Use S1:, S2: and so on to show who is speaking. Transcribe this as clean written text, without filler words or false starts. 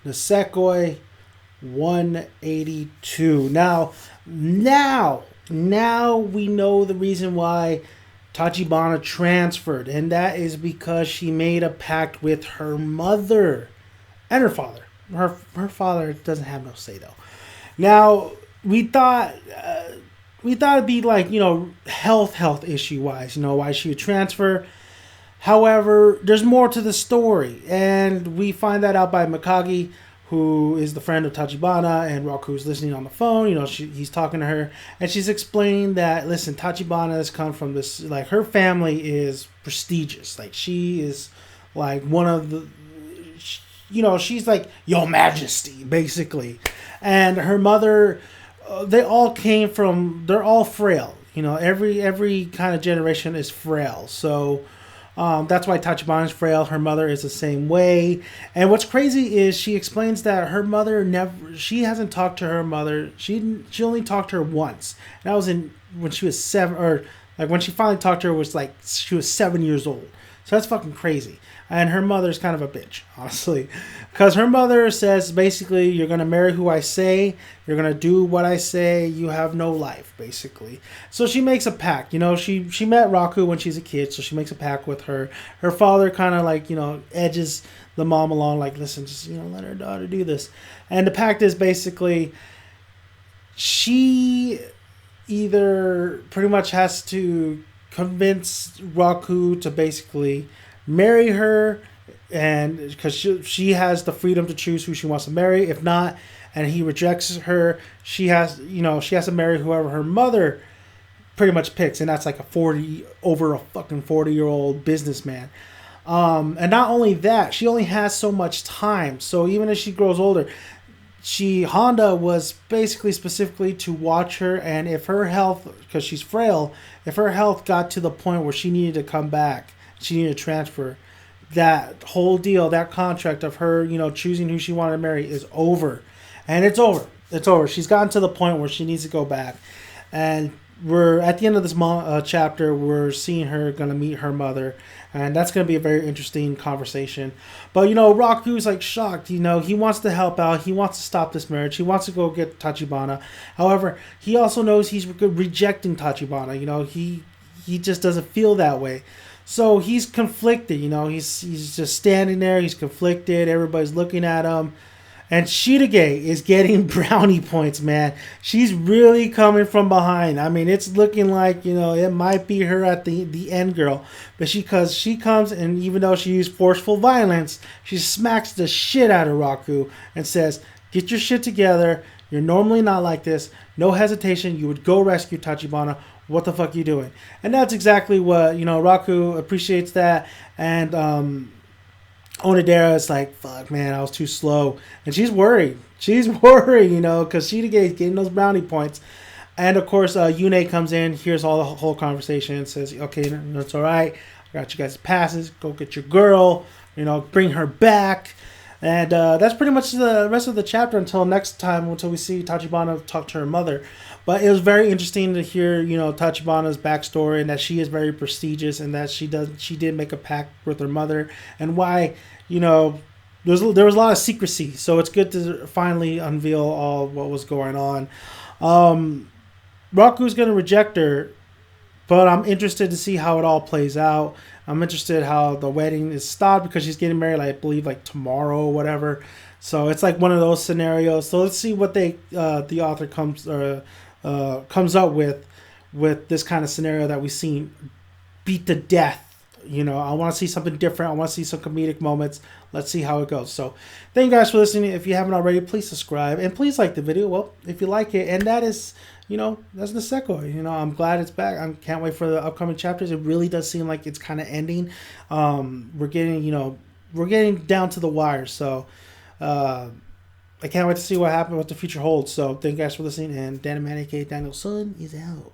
S1: Nisekoi 182. Now we know the reason why Tachibana transferred, and that is because she made a pact with her mother and her father. Her father doesn't have no say though. Now we thought we thought it'd be like health issue wise, why she would transfer. However, there's more to the story, and we find that out by Mikagi, who is the friend of Tachibana, and Raku's listening on the phone. He's talking to her, and she's explaining that, listen, Tachibana has come from this, like, her family is prestigious. Like, she is, like, one of the, she's like, Your Majesty, basically. And her mother, they're all frail. Every kind of generation is frail. So, that's why Tachibana is frail. Her mother is the same way. And what's crazy is she explains that her mother she hasn't talked to her mother. She only talked to her once. And that was when she was 7, or like when she finally talked to her was like she was 7 years old. So that's fucking crazy. And her mother's kind of a bitch, honestly. Because her mother says, basically, you're going to marry who I say. You're going to do what I say. You have no life, basically. So she makes a pact. She met Raku when she's a kid, so she makes a pact with her. Her father kind of like, edges the mom along, like, listen, just, let her daughter do this. And the pact is basically she either pretty much has to convince Raku to basically marry her, and because she has the freedom to choose who she wants to marry. If not, and he rejects her, she has to marry whoever her mother pretty much picks, and that's like a 40-year-old businessman. And not only that, she only has so much time. So even as she grows older, Honda was basically specifically to watch her, and if her health, because she's frail, if her health got to the point where she needed to come back, she needed to transfer, that whole deal, that contract of her, choosing who she wanted to marry is over. And it's over. It's over. She's gotten to the point where she needs to go back. And we're at the end of this chapter, we're seeing her going to meet her mother. And that's going to be a very interesting conversation. But, Raku's like shocked. He wants to help out. He wants to stop this marriage. He wants to go get Tachibana. However, he also knows he's rejecting Tachibana. He just doesn't feel that way. So he's conflicted, he's just standing there, he's conflicted, everybody's looking at him. And Shirage is getting brownie points, man. She's really coming from behind. I mean, it's looking like, it might be her at the end, girl. But because she comes, and even though she used forceful violence, she smacks the shit out of Raku and says, get your shit together. You're normally not like this. No hesitation. You would go rescue Tachibana. What the fuck are you doing? And that's exactly what, Raku appreciates that. And Onodera is like, fuck, man, I was too slow. And she's worried. She's worried, because Shirage is getting those brownie points. And, of course, Yune comes in, hears all the whole conversation, and says, okay, that's all right. I got you guys' passes. Go get your girl. Bring her back. And that's pretty much the rest of the chapter until next time, until we see Tachibana talk to her mother. But it was very interesting to hear, Tachibana's backstory, and that she is very prestigious, and that she did make a pact with her mother, and why, there was a lot of secrecy. So it's good to finally unveil all what was going on. Raku's gonna reject her, but I'm interested to see how it all plays out. I'm interested how the wedding is stopped because she's getting married, I believe, like tomorrow or whatever. So it's like one of those scenarios. So let's see what the author comes up with this kind of scenario that we've seen beat to death. I want to see something different. I want to see some comedic moments. Let's see how it goes. So thank you guys for listening. If you haven't already, please subscribe and please like the video. Well, if you like it, and that is, that's Nisekoi. I'm glad it's back. I can't wait for the upcoming chapters. It really does seem like it's kind of ending. We're getting down to the wire. So I can't wait to see what happens, what the future holds. So thank you guys for listening. And Daniel Man, aka Daniel's son, is out.